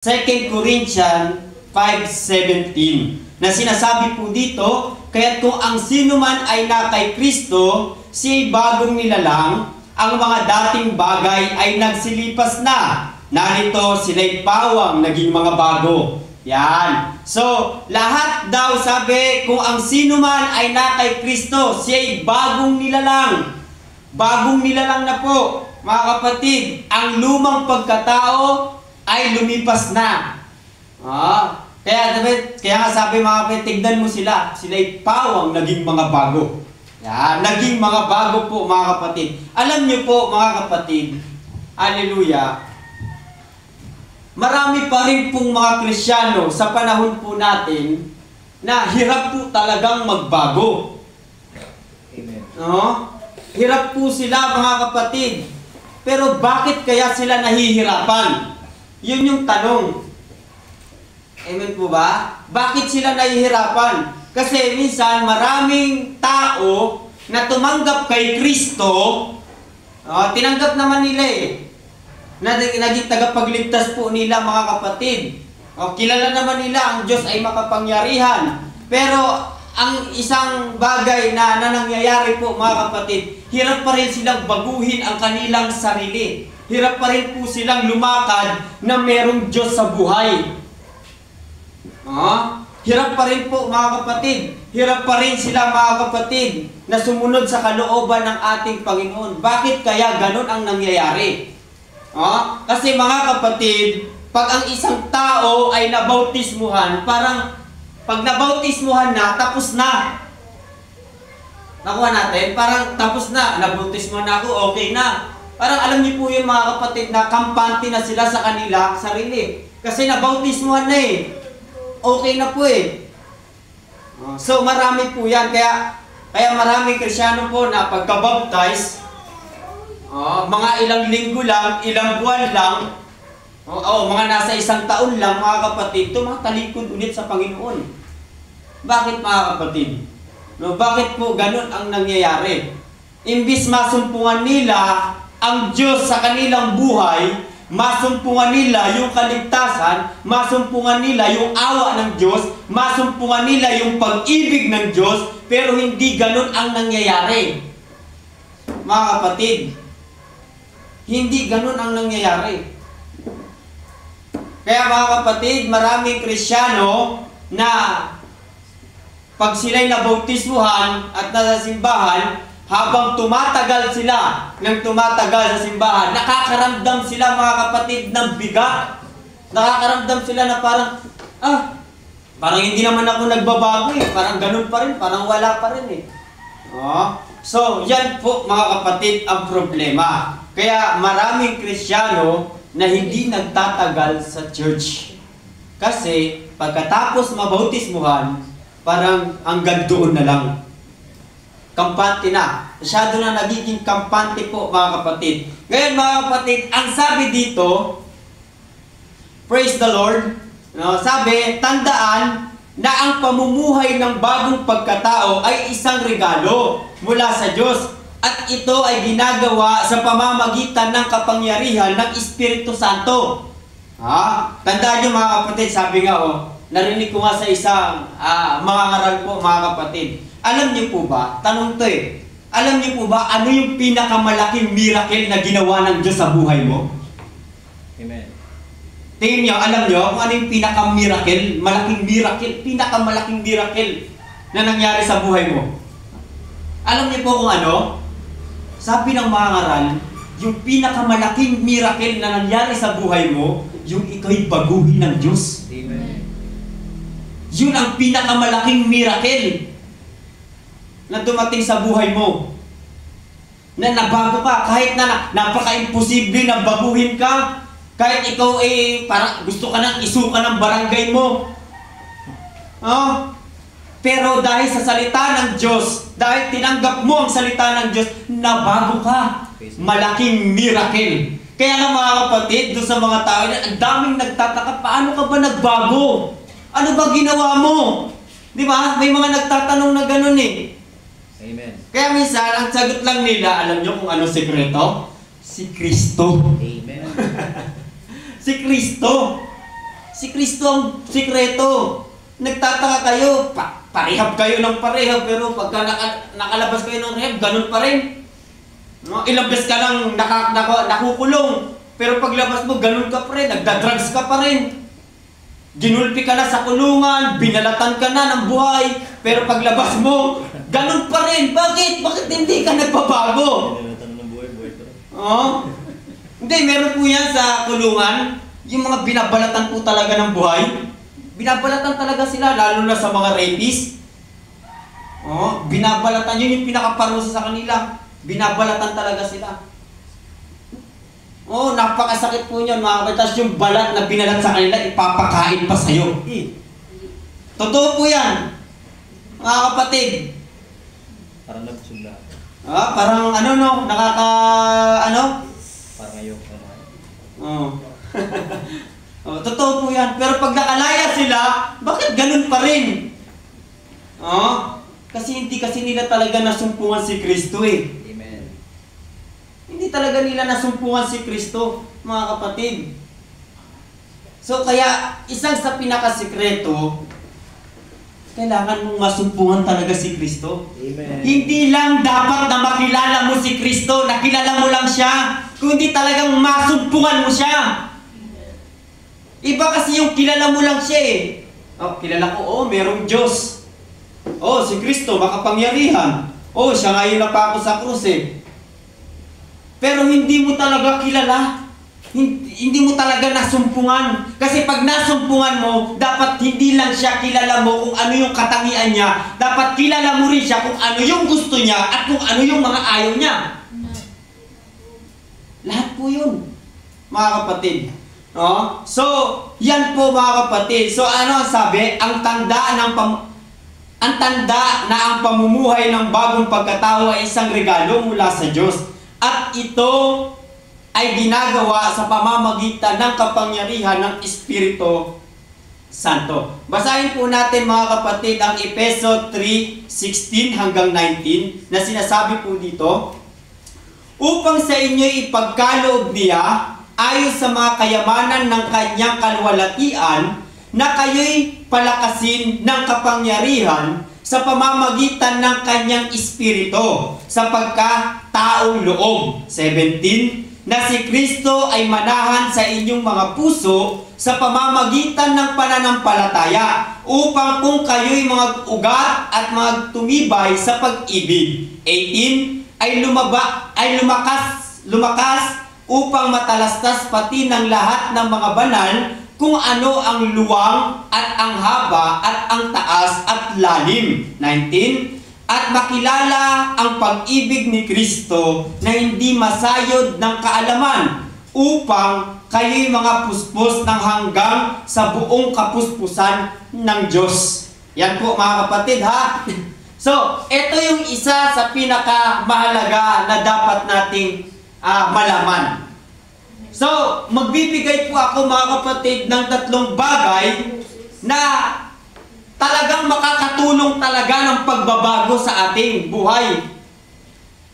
2 Corinthians 5:17 na sinasabi po dito, kaya't kung ang sino man ay na kay Kristo, siya'y bagong nilalang, ang mga dating bagay ay nagsilipas na. Narito sila'y pawang naging mga bago. Yan. So, lahat daw sabi, kung ang sino man ay na kay Kristo, siya'y bagong nilalang. Bagong nilalang na po, mga kapatid. Ang lumang pagkatao ay lumipas na. Kaya nga sabi mga kapatid, tignan mo sila. Sila'y pawang naging mga bago. Yan, naging mga bago po mga kapatid. Alam niyo po mga kapatid, hallelujah, marami pa rin pong mga Kristiyano sa panahon po natin na hirap po talagang magbago. Amen. Hirap po sila mga kapatid. Pero bakit kaya sila nahihirapan? Yun yung tanong. Amen po ba? Bakit sila nahihirapan? Kasi minsan maraming tao na tumanggap kay Kristo, tinanggap naman nila naging tagapagligtas po nila mga kapatid. Kilala naman nila ang Diyos ay makapangyarihan. Pero ang isang bagay na nangyayari po mga kapatid, hirap pa rin silang baguhin ang kanilang sarili. Hirap pa rin po silang lumakad na merong Diyos sa buhay. Hirap pa rin po mga kapatid. Hirap pa rin sila mga kapatid na sumunod sa kalooban ng ating Panginoon. Bakit kaya ganun ang nangyayari? Kasi mga kapatid, pag ang isang tao ay nabautismuhan, parang pag nabautismuhan na, tapos na. Nakuha natin, parang tapos na. Nabautismuhan na ako, okay na. Parang alam niyo po yun mga kapatid na kampante na sila sa kanila sarili. Kasi nabautismuhan na okay na po So marami po yan. Kaya maraming Kristiyano po na pagka-baptize, mga ilang linggo lang, ilang buwan lang, mga nasa isang taon lang mga kapatid, tumatalikod ulit sa Panginoon. Bakit mga kapatid? Bakit po ganun ang nangyayari? Imbis masumpungan nila ang Diyos sa kanilang buhay, masumpungan nila yung kaligtasan, masumpungan nila yung awa ng Diyos, masumpungan nila yung pag-ibig ng Diyos, pero hindi ganun ang nangyayari. Mga kapatid, hindi ganun ang nangyayari. Kaya mga kapatid, maraming Kristiyano na pag sila'y nabautismuhan at nasa simbahan, habang tumatagal sila sa simbahan, nakakaramdam sila mga kapatid ng bigat. Nakakaramdam sila na parang, parang hindi naman ako nagbabago parang ganun pa rin, parang wala pa rin So, yan po mga kapatid ang problema. Kaya maraming Kristiyano na hindi nagtatagal sa church. Kasi pagkatapos mabautismuhan, parang hanggang doon na lang. Kampante na. Masyado na nagiging kampante po mga kapatid. Ngayon mga kapatid, ang sabi dito, praise the Lord, sabi, tandaan na ang pamumuhay ng bagong pagkatao ay isang regalo mula sa Diyos. At ito ay ginagawa sa pamamagitan ng kapangyarihan ng Espiritu Santo. Tandaan nyo mga kapatid, sabi nga narinig ko nga sa isang mga ngaral po mga kapatid. Alam niyo po ba, tanong to alam niyo po ba ano yung pinakamalaking miracle na ginawa ng Diyos sa buhay mo? Amen. Tingin niyo, alam niyo kung ano yung pinakamiracle, pinakamalaking miracle na nangyari sa buhay mo? Alam niyo po kung ano? Sabi ng mga ngaral, yung pinakamalaking miracle na nangyari sa buhay mo, yung ikaw'y baguhin ng Diyos. Amen. Yun ang pinakamalaking miracle na dumating sa buhay mo. Na nabago ka, kahit na napaka-imposible na baguhin ka, kahit ikaw parang gusto ka nang isuka ng barangay mo. Pero dahil sa salita ng Diyos, dahil tinanggap mo ang salita ng Diyos, nabago ka. Malaking miracle. Kaya nga mga kapatid, doon sa mga tao, ang daming nagtataka, paano ka ba nagbago? Ano ba ginawa mo? Di ba? May mga nagtatanong na ganun Amen. Kaya minsan, ang sagot lang nila, alam nyo kung ano sekreto? Si Kristo. Amen. Si Kristo. Si Kristo ang sikreto. Nagtataka kayo, parehab kayo ng parehab, pero pagka nakalabas kayo ng rehab, ganun pa rin. No? Ilang beses ka lang nakukulong, pero paglabas mo, ganun ka pa rin, nagda-drugs ka pa rin. Ginulpi ka na sa kulungan, binalatan ka na ng buhay, pero paglabas mo, ganun pa rin. Bakit? Bakit hindi ka nagbabago? Binalatan ng buhay pa rin. Oh? Hindi, meron po yan sa kulungan, yung mga binabalatan po talaga ng buhay. Binabalatan talaga sila, lalo na sa mga rapist. Oh, binabalatan, yun yung pinakaparusa sa kanila. Binabalatan talaga sila. Oh, napakasakit po yun, mga kapatid. Tapos yung balat na binalat sa kanila, ipapakain pa sa'yo. Totoo po yan, mga kapatid. Parang nabusog na. Parang Parang ngayon. Oh. Oh, totoo po yan. Pero pag nakalaya sila, bakit ganun pa rin? Oh, kasi hindi nila talaga nasumpungan si Kristo eh. Amen. Hindi talaga nila nasumpungan si Kristo, mga kapatid. So kaya, isang sa pinakasikreto, kailangan mong masumpungan talaga si Kristo. Amen. Hindi lang dapat na makilala mo si Kristo, nakilala mo lang siya, kundi talagang masumpungan mo siya. Iba kasi yung kilala mo lang siya eh. Oh, kilala ko, merong Diyos. Oh, si Kristo, makapangyarihan. Oh, siya nga yung napako sa krus eh. Pero hindi mo talaga kilala. Hindi mo talaga nasumpungan. Kasi pag nasumpungan mo, dapat hindi lang siya kilala mo kung ano yung katangian niya. Dapat kilala mo rin siya kung ano yung gusto niya at kung ano yung mga ayaw niya. Lahat po yun, mga kapatid. No? So, yan po mga kapatid. So, ano ang sabi? Ang tanda na ang pamumuhay ng bagong pagkatao ay isang regalo mula sa Diyos. At ito ay ginagawa sa pamamagitan ng kapangyarihan ng Espiritu Santo. Basahin po natin mga kapatid ang Efeso 3:16 hanggang 19 na sinasabi po dito, upang sa inyo ipagkaloob niya ayon sa mga kayamanan ng kanyang kalwalatian na kayo'y palakasin ng kapangyarihan sa pamamagitan ng kanyang Espiritu sa pagkataong loob. 17, na si Kristo ay manahan sa inyong mga puso sa pamamagitan ng pananampalataya upang kung kayo'y mga ugat at magtumibay sa pag-ibig. 18, ay lumakas upang matalastas pati ng lahat ng mga banal kung ano ang luwang at ang haba at ang taas at lalim. 19, at makilala ang pag-ibig ni Kristo na hindi masayod ng kaalaman upang kayo'y mga puspos ng hanggang sa buong kapuspusan ng Diyos. Yan po mga kapatid ha. So, ito yung isa sa pinakamahalaga na dapat nating malaman. So, magbibigay po ako mga kapatid ng 3 bagay na talagang makakatulong talaga ng pagbabago sa ating buhay.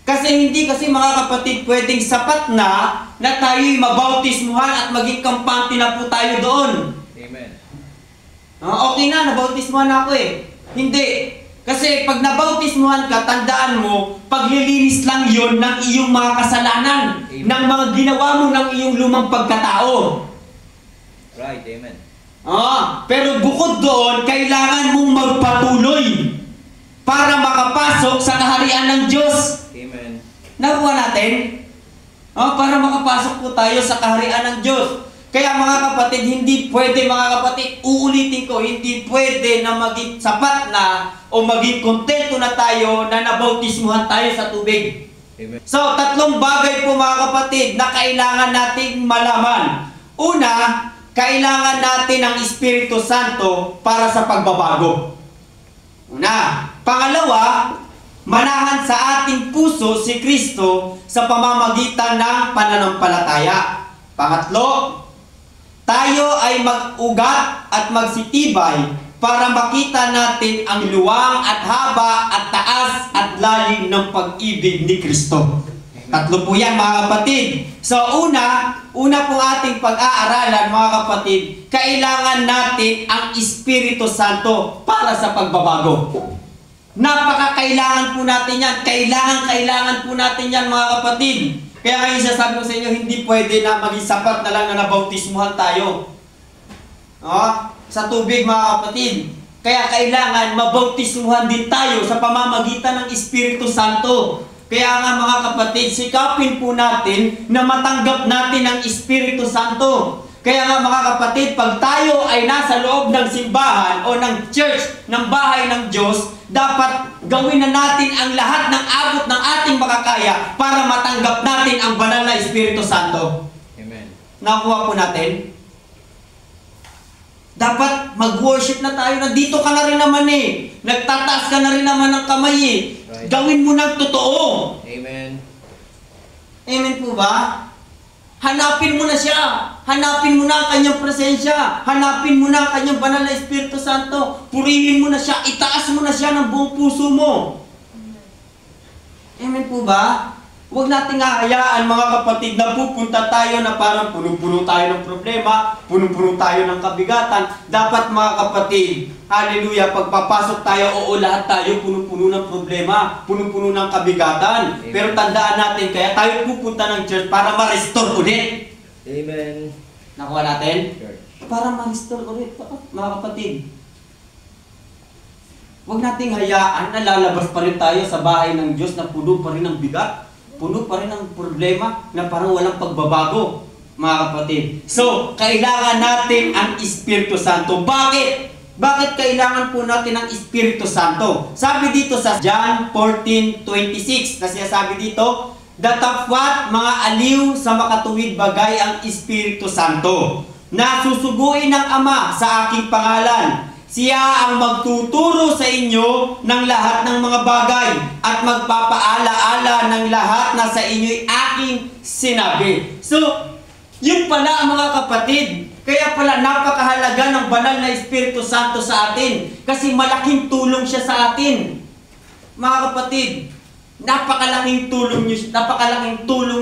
Kasi hindi kasi mga kapatid pwedeng sapat na tayo'y mabautismuhan at maging kampante na po tayo doon. Amen. Okay na, nabautismuhan ako eh. Hindi. Kasi pag nabautismuhan ka, tandaan mo, paglilinis lang yon ng iyong mga kasalanan, Amen. ng mga ginawa mo ng iyong lumang pagkatao. Right, amen. Pero bukod doon, kailangan mong magpatuloy para makapasok sa kaharian ng Diyos. Amen. Nakuha natin? Para makapasok po tayo sa kaharian ng Diyos. Kaya mga kapatid, hindi pwede mga kapatid, uulitin ko, hindi pwede na maging sapat na o maging kontento na tayo na nabautismuhan tayo sa tubig. Amen. So, 3 bagay po mga kapatid na kailangan nating malaman. Una, kailangan natin ang Espiritu Santo para sa pagbabago. Una. Pangalawa, manahan sa ating puso si Kristo sa pamamagitan ng pananampalataya. Pangatlo, tayo ay mag-ugat at magsitibay para makita natin ang luwang at haba at taas at lalim ng pag-ibig ni Kristo. Tatlo po yan mga kapatid. So una po ating pag-aaralan mga kapatid, kailangan natin ang Espiritu Santo para sa pagbabago. Napakakailangan po natin yan. Kailangan po natin yan mga kapatid. Kaya ngayon sasabi ko sa inyo, hindi pwede na maging sapat na lang na nabautismuhan tayo. Sa tubig mga kapatid. Kaya kailangan mabautismuhan din tayo sa pamamagitan ng Espiritu Santo. Kaya nga mga kapatid, sikapin po natin na matanggap natin ang Espiritu Santo. Kaya nga mga kapatid, pag tayo ay nasa loob ng simbahan o ng church, ng bahay ng Diyos, dapat gawin na natin ang lahat ng abot ng ating makakaya para matanggap natin ang banal na Espiritu Santo. Amen. Nakuha po natin? Dapat mag-worship na tayo. Nandito ka na rin naman eh. Nagtataas ka na rin naman ng kamay eh. Right. Gawin mo ng totoo. Amen. Amen po ba? Hanapin mo na siya. Hanapin mo na ang kanyang presensya. Hanapin mo na ang kanyang banal na Espiritu Santo. Purihin mo na siya. Itaas mo na siya ng buong puso mo. Amen po ba? Huwag nating hahayaan mga kapatid na pupunta tayo na parang puno-puno tayo ng problema, puno-puno tayo ng kabigatan. Dapat mga kapatid, hallelujah, pagpapasok tayo, oo, lahat tayo puno-puno ng problema, puno-puno ng kabigatan. Amen. Pero tandaan natin, kaya tayo pupunta ng church para ma-restore ulit. Amen. Nakuha natin? Church. Para ma-restore ulit, mga kapatid. Huwag nating hayaan na lalabas pa rin tayo sa bahay ng Diyos na puno pa rin ng bigat. Puno pa rin ng problema na parang walang pagbabago, mga kapatid. So, kailangan natin ang Espiritu Santo. Bakit? Bakit kailangan po natin ang Espiritu Santo? Sabi dito sa John 14:26, na sinasabi dito, datapwat mga aliw sa makatuwid bagay ang Espiritu Santo, na susuguin ng Ama sa aking pangalan. Siya ang magtuturo sa inyo ng lahat ng mga bagay at magpapaala-ala ng lahat na sa inyo'y aking sinabi. So, yun pala ang mga kapatid. Kaya pala napakahalaga ng banal na Espiritu Santo sa atin. Kasi malaking tulong siya sa atin. Mga kapatid, napakalaking tulong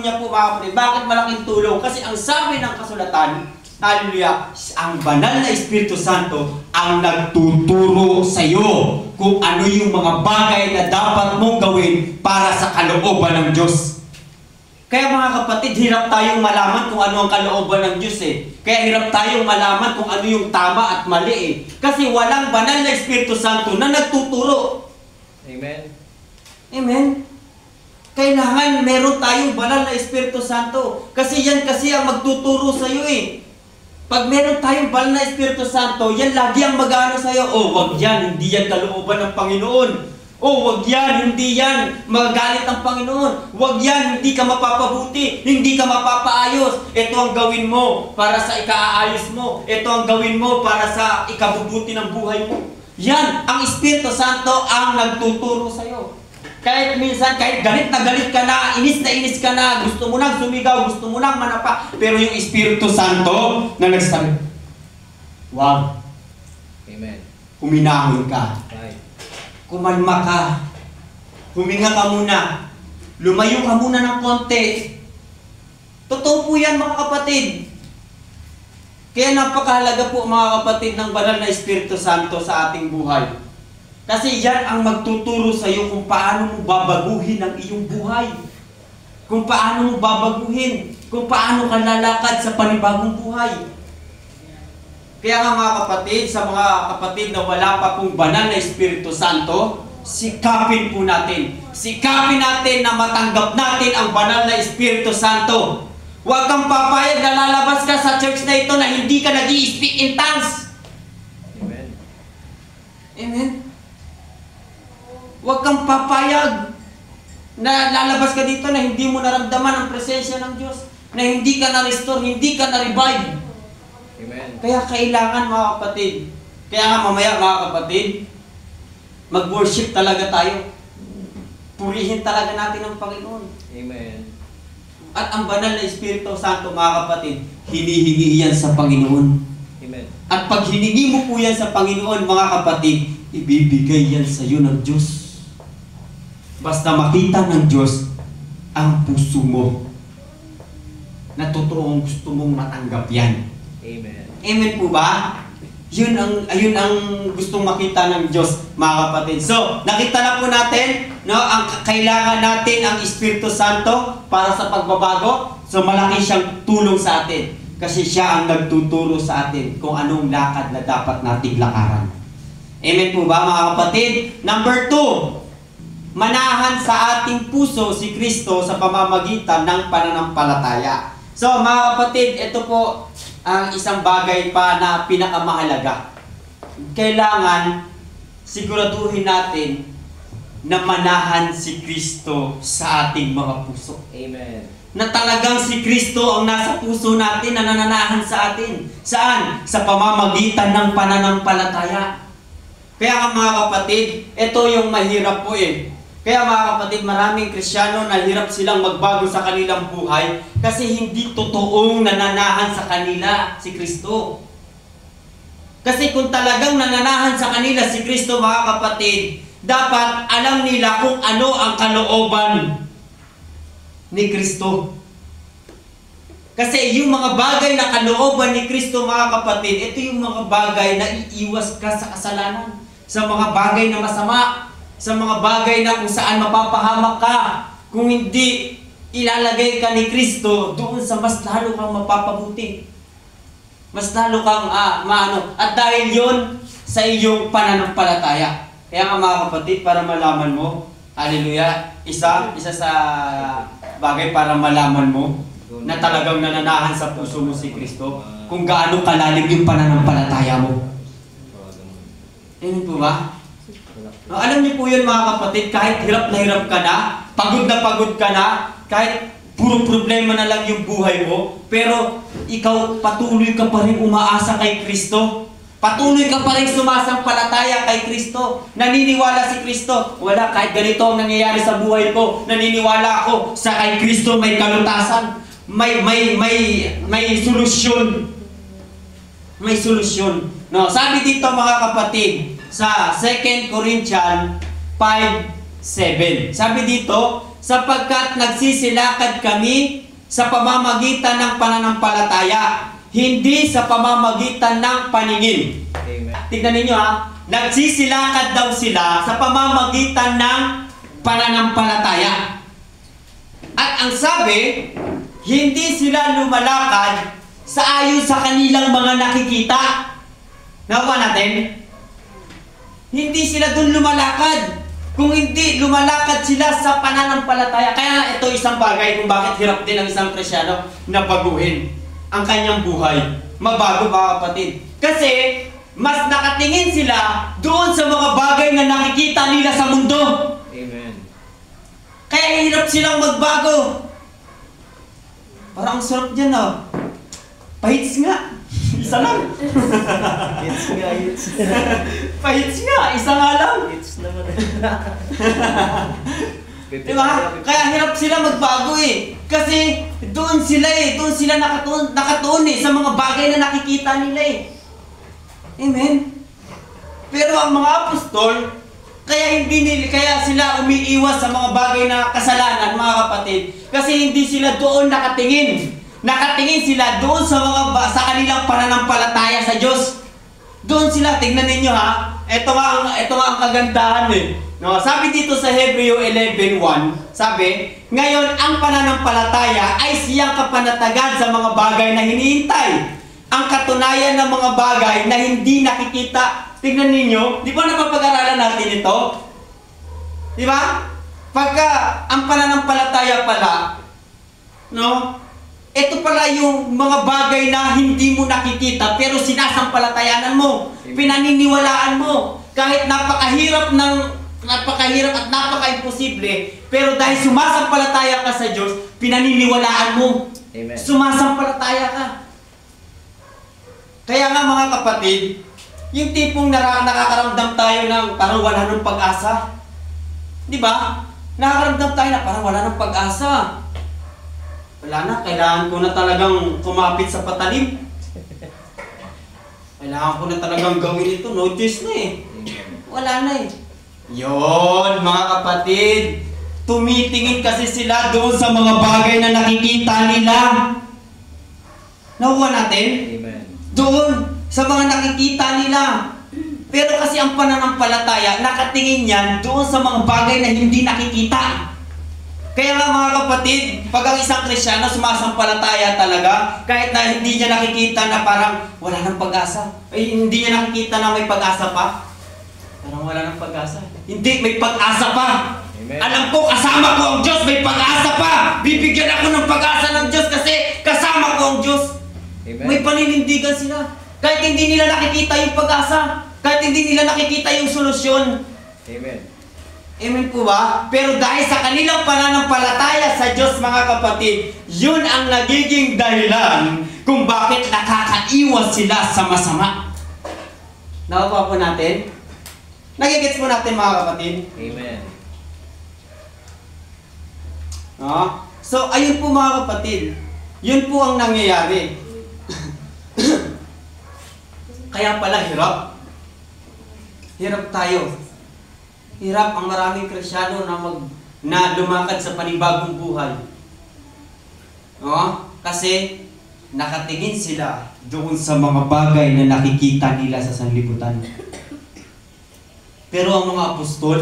niya po mga kapatid. Bakit malaking tulong? Kasi ang sabi ng kasulatan, hallelujah, ang banal na Espiritu Santo ang nagtuturo sa iyo kung ano yung mga bagay na dapat mong gawin para sa kalooban ng Diyos. Kaya mga kapatid, hirap tayong malaman kung ano ang kalooban ng Diyos eh. Kaya hirap tayong malaman kung ano yung tama at mali eh. Kasi walang banal na Espiritu Santo na nagtuturo. Amen. Amen. Kailangan meron tayong banal na Espiritu Santo. Kasi yan kasi ang magtuturo sa iyo eh. Pag meron tayong banal na Espiritu Santo, yan lagi ang mag-ano sa'yo. Oh, wag yan, hindi yan kalooban ng Panginoon. Oh, wag yan, hindi yan magagalit ng Panginoon. Wag yan, hindi ka mapapabuti, hindi ka mapapaayos. Ito ang gawin mo para sa ikaayos mo. Ito ang gawin mo para sa ikabubuti ng buhay mo. Yan, ang Espiritu Santo ang nagtuturo sa'yo. Kahit minsan, kahit galit ka na inis ka na, gusto mo nang sumigaw, gusto mo nang manapa, pero yung Espiritu Santo na nagsabi, wag. Amen. Huminahon ka. Right. Kumalma ka. Huminga ka muna. Lumayo ka muna ng konti. Totoo po yan mga kapatid. Kaya napakahalaga po mga kapatid ng banal na Espiritu Santo sa ating buhay. Kasi yan ang magtuturo sa iyo kung paano mo babaguhin ang iyong buhay. Kung paano mo babaguhin. Kung paano ka lalakad sa panibagong buhay. Kaya nga mga kapatid, sa mga kapatid na wala pa pong banal na Espiritu Santo, sikapin po natin. Sikapin natin na matanggap natin ang banal na Espiritu Santo. Huwag kang papayag na lalabas ka sa church na ito na hindi ka nag-i-speak in tongues. Amen. Amen. Huwag kang papayag na lalabas ka dito na hindi mo naramdaman ang presensya ng Diyos, na hindi ka na-restore, hindi ka na-revive. Amen. Kaya kailangan mga kapatid, kaya nga mamaya mga kapatid, mag-worship talaga tayo. Purihin talaga natin ang Panginoon. Amen. At ang banal na Espiritu Santo mga kapatid, hinihingi yan sa Panginoon. Amen. At pag hiningi mo po yan sa Panginoon mga kapatid, ibibigay yan sa iyo ng Diyos. Basta makita ng Diyos ang puso mo na totoong gusto mong matanggap yan. Amen. Amen po ba? Ayun ang gustong makita ng Diyos, mga kapatid. So, nakita na po natin, no, ang kailangan natin ang Espiritu Santo para sa pagbabago. So, malaki siyang tulong sa atin. Kasi siya ang nagtuturo sa atin kung anong lakad na dapat nating lakaran. Amen po ba, mga kapatid? Number 2, manahan sa ating puso si Kristo sa pamamagitan ng pananampalataya. So, mga kapatid, ito po ang isang bagay pa na pinakamahalaga. Kailangan siguraduhin natin na manahan si Kristo sa ating mga puso. Amen. Na talagang si Kristo ang nasa puso natin na nananahan sa atin. Saan? Sa pamamagitan ng pananampalataya. Kaya nga mga kapatid, ito yung mahirap po eh. Kaya mga kapatid, maraming Kristiyano na hirap silang magbago sa kanilang buhay kasi hindi totoong nananahan sa kanila si Kristo. Kasi kung talagang nananahan sa kanila si Kristo, mga kapatid, dapat alam nila kung ano ang kalooban ni Kristo. Kasi yung mga bagay na kalooban ni Kristo, mga kapatid, ito yung mga bagay na iiwas ka sa kasalanan, sa mga bagay na masama, sa mga bagay na kung saan mapapahamak ka. Kung hindi ilalagay ka ni Kristo, doon sa mas lalo kang mapapabuti. Mas lalo kang maano. At dahil yon sa iyong pananampalataya. Kaya nga mga kapatid, para malaman mo, hallelujah, isa sa bagay para malaman mo na talagang nananahan sa puso mo si Kristo, kung gaano kalalim yung pananampalataya mo. Amen po ba? No, alam niyo po yun mga kapatid, kahit hirap na hirap ka na pagod ka na, kahit puro problema na lang yung buhay mo, pero ikaw patuloy ka pa rin umaasa kay Kristo. Patuloy ka pa rin sumasampalataya kay Kristo. Naniniwala si Kristo. Wala, kahit ganito ang nangyayari sa buhay ko, naniniwala ako sa kay Kristo may kalutasan. May solusyon. May solusyon. No, sabi dito mga kapatid, sa 2 Corinthians 5:7. Sabi dito, sapagkat nagsisilakad kami sa pamamagitan ng pananampalataya, hindi sa pamamagitan ng paningin. Amen. Tignan ninyo ha, nagsisilakad daw sila sa pamamagitan ng pananampalataya. At ang sabi, hindi sila lumalakad sa ayon sa kanilang mga nakikita. Nakuha natin? Hindi sila dun lumalakad. Kung hindi, lumalakad sila sa pananampalataya. Kaya ito isang bagay kung bakit hirap din ang isang Kristiyano na baguhin ang kanyang buhay. Mabago mga kapatid. Kasi mas nakatingin sila doon sa mga bagay na nakikita nila sa mundo. Amen. Kaya hirap silang magbago. Parang ang sarap dyan Pahits nga. Isa lang. It's nga, it's. Pahits nga. Isa nga lang. It's naman. Diba? Kaya hirap sila magbago eh. Kasi doon sila nakatuon sa mga bagay na nakikita nila eh. Amen. Pero ang mga apostol, kaya sila umiiwas sa mga bagay na kasalanan, mga kapatid. Kasi hindi sila doon nakatingin. Nakatingin sila doon sa kanilang pananampalataya sa Diyos. Doon sila, tignan ninyo ha. Ito nga ang kagandahan eh. No, sabi dito sa Hebreo 11:1, sabi, ngayon ang pananampalataya ay siyang kapanatagan sa mga bagay na hinihintay. Ang katunayan ng mga bagay na hindi nakikita. Tignan ninyo, di ba napapag-aralan natin ito? Di ba? Pagka ang pananampalataya pala, no? Ito pala yung mga bagay na hindi mo nakikita pero sinasampalatayanan mo, pinaniniwalaan mo. Kahit napakahirap at napaka-imposible, pero dahil sumasampalataya ka sa Diyos, pinaniniwalaan mo. Amen. Sumasampalataya ka. Kaya nga mga kapatid, yung tipong nakakaramdam tayo ng parang wala ng pag-asa. Di ba? Nakakaramdam tayo na parang wala ng pag-asa. Wala na, kailangan ko na talagang kumapit sa patalim. Kailangan ko na talagang gawin ito. No choice na eh. Wala na eh. Yon, mga kapatid. Tumitingin kasi sila doon sa mga bagay na nakikita nila. Nakuha natin? Amen. Doon sa mga nakikita nila. Pero kasi ang pananampalataya, nakatingin yan doon sa mga bagay na hindi nakikita. Kaya nga mga kapatid, pag ang isang Kristyano sumasampalataya talaga, kahit na hindi niya nakikita na parang wala nang pag-asa, ay hindi niya nakikita na may pag-asa pa, parang wala nang pag-asa. Hindi, may pag-asa pa. Amen. Alam ko, kasama ko ang Diyos, may pag-asa pa. Bibigyan ako ng pag-asa ng Diyos kasi kasama ko ang Diyos. Amen. May paninindigan sila. Kahit hindi nila nakikita yung pag-asa, kahit hindi nila nakikita yung solusyon. Amen. Amen po ba? Pero dahil sa kanilang pananampalataya sa Diyos, mga kapatid, yun ang nagiging dahilan kung bakit nakakaiwas sila sa masama. Nakuha po natin? Nagigets po natin, mga kapatid? Amen. No? So, ayun po mga kapatid. Yun po ang nangyayari. Kaya pala hirap. Hirap tayo. Hirap ang maraming Kristyano na lumakad sa panibagong buhay. No? Kasi nakatingin sila doon sa mga bagay na nakikita nila sa sanlibutan. Pero ang mga apostol,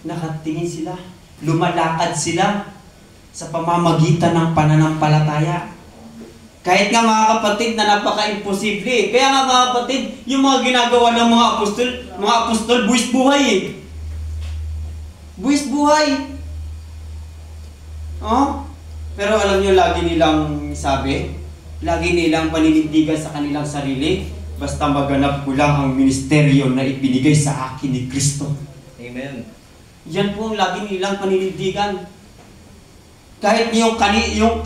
nakatingin sila, lumalakad sila sa pamamagitan ng pananampalataya. Kahit nga mga kapatid na napaka-imposible. Kaya nga mga kapatid, yung mga ginagawa ng mga apostol, buwis buhay eh. Buwis buhay. Oh? Pero alam nyo, lagi nilang sabi, lagi nilang paninindigan sa kanilang sarili, basta maganap ko lang ang ministeryo na ibinigay sa akin ni Kristo. Amen. Yan po ang lagi nilang paninindigan. Kahit yung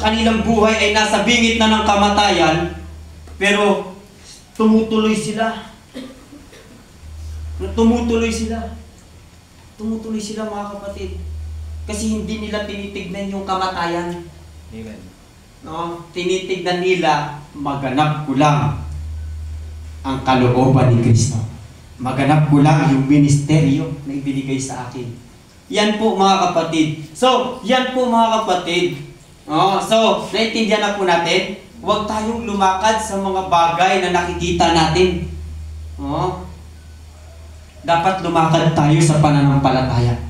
kanilang buhay ay nasa bingit na ng kamatayan, pero tumutuloy sila. Tumutuloy sila. Tumutuloy sila mga kapatid. Kasi hindi nila tinitignan yung kamatayan. Amen. No? Tinitignan nila, maganap ko lang ang kalooban ni Kristo. Maganap ko lang yung ministeryo na ibinigay sa akin. Yan po mga kapatid. So, yan po mga kapatid. So, naintindihan na po natin, huwag tayong lumakad sa mga bagay na nakikita natin. Dapat lumakad tayo sa pananampalataya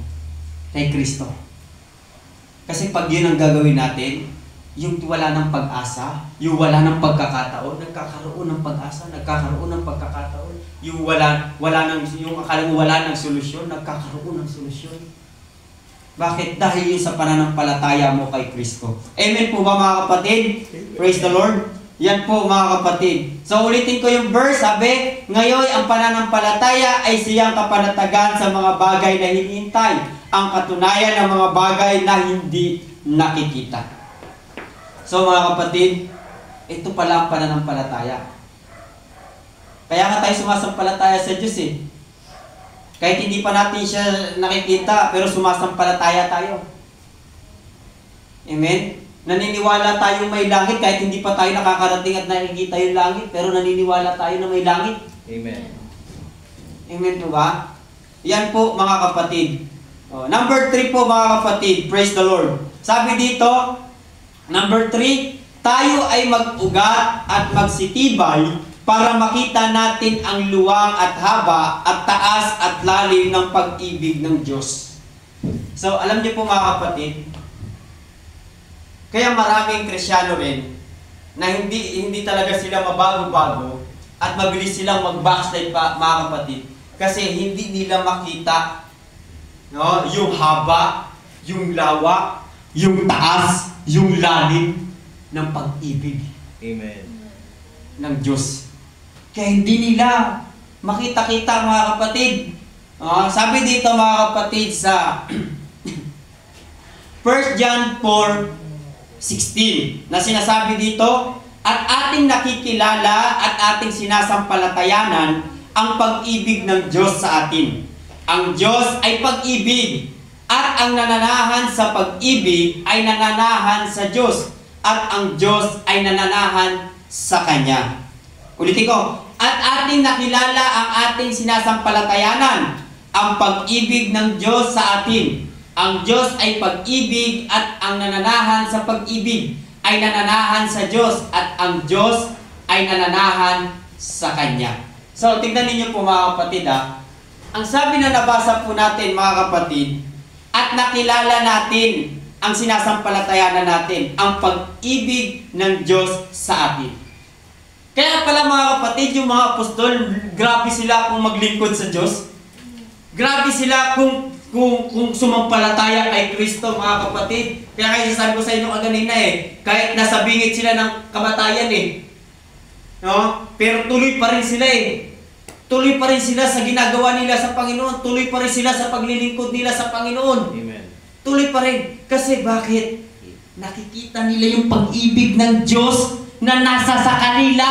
kay Kristo. Kasi pag yun ang gagawin natin, yung wala ng pag-asa, yung wala ng pagkakataon, nagkakaroon ng pag-asa, nagkakaroon ng pagkakataon. Yung akala mo wala ng solusyon, nagkakaroon ng solusyon. Bakit? Dahil yun sa pananampalataya mo kay Kristo. Amen po ba mga kapatid? Praise the Lord. Yan po mga kapatid. So ulitin ko yung verse, sabi, ngayon ang pananampalataya ay siyang kapanatagan sa mga bagay na hinihintay, ang katunayan ng mga bagay na hindi nakikita. So mga kapatid, ito pala ang pananampalataya. Kaya nga tayo sumasampalataya sa Diyos eh. Kahit hindi pa natin siya nakikita, pero sumasampalataya tayo. Amen? Naniniwala tayo may langit kahit hindi pa tayo nakakarating at nakikita yung langit, pero naniniwala tayo na may langit. Amen. Amen po ba? Yan po mga kapatid. Number 3 po mga kapatid, praise the Lord. Sabi dito, number 3, tayo ay mag-ugat at magsitibay para makita natin ang luwang at haba at taas at lalim ng pag-ibig ng Diyos. So, alam niyo po mga kapatid, kaya maraming Kristyano rin na hindi talaga sila mabago-bago at mabilis silang mag-backslide pa, mga kapatid. Kasi hindi nila makita yung haba, yung lawa, yung taas, yung lalim ng pag-ibig. Amen. Ng Diyos. Kaya hindi nila makita-kita mga kapatid. Sabi dito mga kapatid sa 1 John 4:16 na sinasabi dito, at ating nakikilala at ating sinasampalatayanan ang pag-ibig ng Diyos sa atin. Ang Diyos ay pag-ibig at ang nananahan sa pag-ibig ay nananahan sa Diyos at ang Diyos ay nananahan sa Kanya. Ulitin ko, at ating nakilala ang ating sinasampalatayanan, ang pag-ibig ng Diyos sa atin. Ang Diyos ay pag-ibig at ang nananahan sa pag-ibig ay nananahan sa Diyos at ang Diyos ay nananahan sa Kanya. So, tingnan ninyo po mga kapatid Ang sabi na nabasa po natin mga kapatid, at nakilala natin ang sinasampalatayanan natin, ang pag-ibig ng Diyos sa atin. Kaya pala mga kapatid, yung mga apostol, grabe sila kung maglingkod sa Diyos. Grabe sila kung sumampalataya kay Kristo mga kapatid. Kaya kayo sasabi ko sa inyo kaganina kahit nasa bingit sila ng kamatayan no? Pero tuloy pa rin sila Tuloy pa rin sila sa ginagawa nila sa Panginoon. Tuloy pa rin sila sa paglilingkod nila sa Panginoon. Amen. Tuloy pa rin. Kasi bakit? Nakikita nila yung pag-ibig ng Diyos na nasa sa kanila.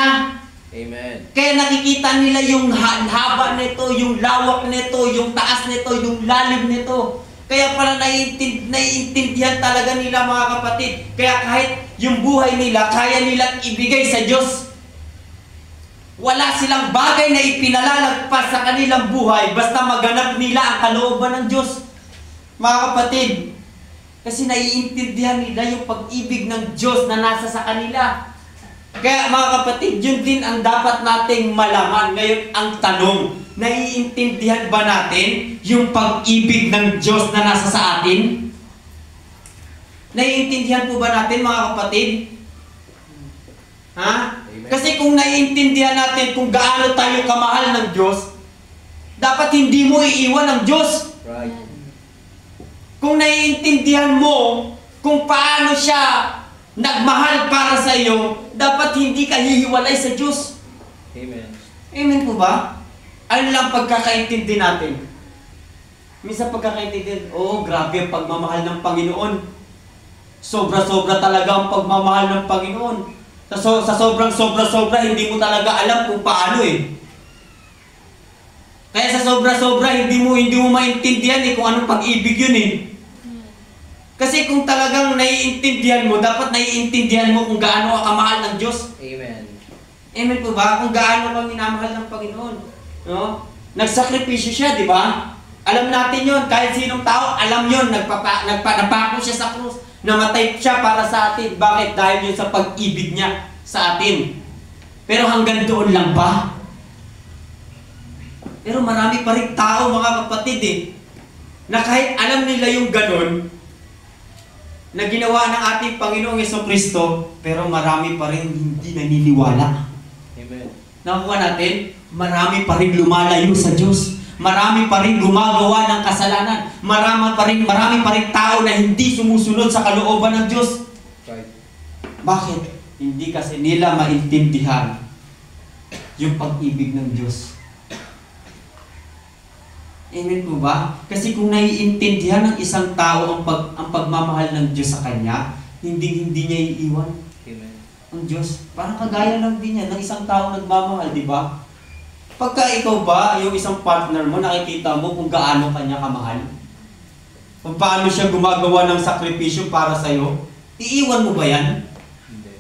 Amen. Kaya nakikita nila yung haba nito, yung lawak nito, yung taas nito, yung lalim nito. Kaya pala naiintindihan talaga nila mga kapatid. Kaya kahit yung buhay nila, kaya nilang ibigay sa Diyos. Wala silang bagay na ipinalalagpas sa kanilang buhay basta maganap nila ang kalooban ng Diyos. Mga kapatid, kasi naiintindihan nila yung pag-ibig ng Diyos na nasa sa kanila. Kaya mga kapatid, yun din ang dapat nating malaman. Ngayon, ang tanong, naiintindihan ba natin yung pag-ibig ng Diyos na nasa sa atin? Naiintindihan po ba natin mga kapatid? Ha? Kasi kung naiintindihan natin kung gaano tayo kamahal ng Diyos, dapat hindi mo iiwan ang Diyos. Right. Kung naiintindihan mo kung paano siya nagmahal para sa iyo, dapat hindi ka hihiwalay sa Diyos. Amen. Amen po ba? Ano lang pagkakaintindi natin? Minsan pagkakaintindi, grabe ang pagmamahal ng Panginoon. Sobra-sobra talaga ang pagmamahal ng Panginoon. Sa sobrang sobra-sobra, hindi mo talaga alam kung paano Kaya sa sobra-sobra, hindi mo maintindihan kung anong pag-ibig yun Kasi kung talagang naiintindihan mo, dapat naiintindihan mo kung gaano ka kamahal ng Diyos. Amen. Amen po ba? Kung gaano ka minamahal ng Panginoon. No? Nagsakripisyo siya, di ba? Alam natin yon. Kahit sinong tao, alam yon. Napako siya sa krus. Namatay siya para sa atin. Bakit? Dahil yun sa pag-ibig niya sa atin. Pero hanggang doon lang ba? Pero marami pa rin tao, mga kapatid na kahit alam nila yung ganon, na ginawa ng ating Panginoong Jesucristo, pero marami pa rin hindi naniniwala. Amen. Nakuha natin, marami pa rin lumalayo sa Diyos. Marami pa rin gumagawa ng kasalanan. Marami pa rin tao na hindi sumusunod sa kalooban ng Diyos. Right. Bakit? Hindi kasi nila maintindihan yung pag-ibig ng Diyos. Amen po ba? Kasi kung naiintindihan ng isang tao ang pagmamahal ng Diyos sa kanya, hindi niya iiwan. Amen. Ang Diyos, parang kagaya lang din yan ng isang tao nagmamahal, di ba? Pagka ikaw ba, yung isang partner mo, nakikita mo kung gaano kanya kamahal? Kung paano siya gumagawa ng sakripisyo para sa'yo, iiwan mo ba yan? Hindi.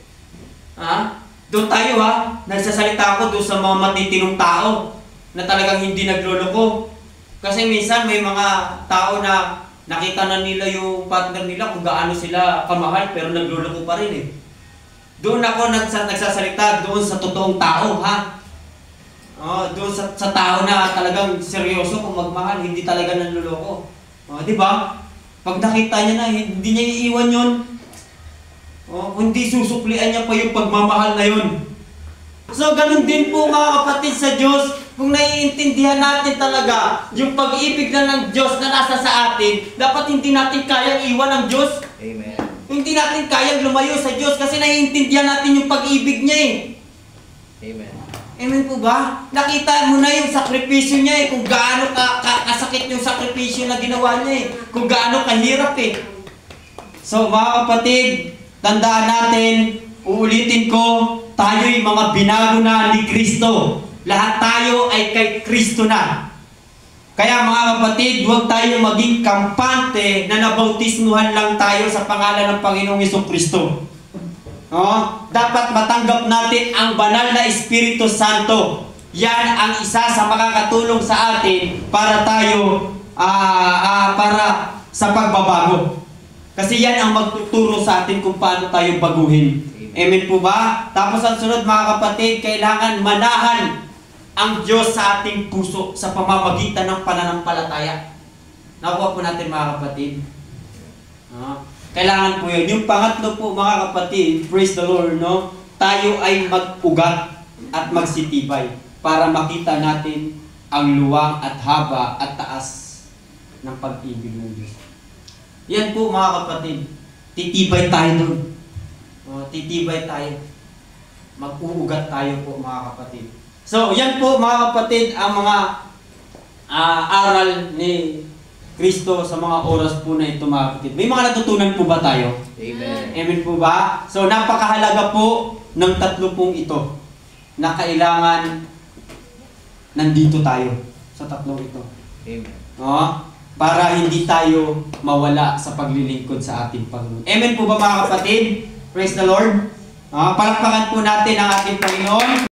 Ha? Doon tayo nagsasalita ako doon sa mga matitinong tao na talagang hindi nagloloko. Kasi minsan may mga tao na nakita na nila yung partner nila kung gaano sila kamahal pero nagloloko pa rin Doon ako nagsasalita doon sa totoong tao doon sa tao na talagang seryoso kung magmahal, hindi talaga nanloloko. Di ba? Pag nakita niya na, hindi niya iiwan yun. Hindi susuklian niya pa yung pagmamahal na yun. So, ganun din po mga kapatid sa Diyos. Kung naiintindihan natin talaga yung pag-ibig na ng Diyos na nasa sa atin, dapat hindi natin kayang iwan ang Diyos. Amen. Hindi natin kayang lumayo sa Diyos kasi naiintindihan natin yung pag-ibig niya Amen. Amen po ba? Nakita mo na yung sakripisyo niya kung gaano kasakit yung sakripisyo na ginawa niya kung gaano kahirap So mga kapatid, tandaan natin, uulitin ko, tayo'y mga binago na ni Kristo. Lahat tayo ay kay Kristo na. Kaya mga kapatid, huwag tayo maging kampante na nabautismuhan lang tayo sa pangalan ng Panginoong Jesucristo. Dapat matanggap natin ang banal na Espiritu Santo. Yan ang isa sa makakatulong sa atin para tayo sa pagbabago. Kasi yan ang magtuturo sa atin kung paano tayo baguhin. Amen po ba? Tapos ang sunod mga kapatid, kailangan manahan ang Diyos sa ating puso sa pamamagitan ng pananampalataya. Nakuha po natin mga kapatid. Kailangan po yun. Yung pangatlo po mga kapatid, praise the Lord, no? Tayo ay mag-ugat at magsitibay para makita natin ang luwang at haba at taas ng pag-ibig ng Diyos. Yan po mga kapatid, titibay tayo doon. Titibay tayo. Mag-uugat tayo po mga kapatid. So, yan po mga kapatid ang mga aral ni Kristo sa mga oras po na ito mga kapatid. May mga natutunan po ba tayo? Amen. Amen po ba? So, napakahalaga po ng tatlo pong ito na kailangan nandito tayo sa tatlong ito. Amen. Para hindi tayo mawala sa paglilingkod sa ating Panginoon. Amen po ba mga kapatid? Praise the Lord. Palakpakan po natin ang ating Panginoon.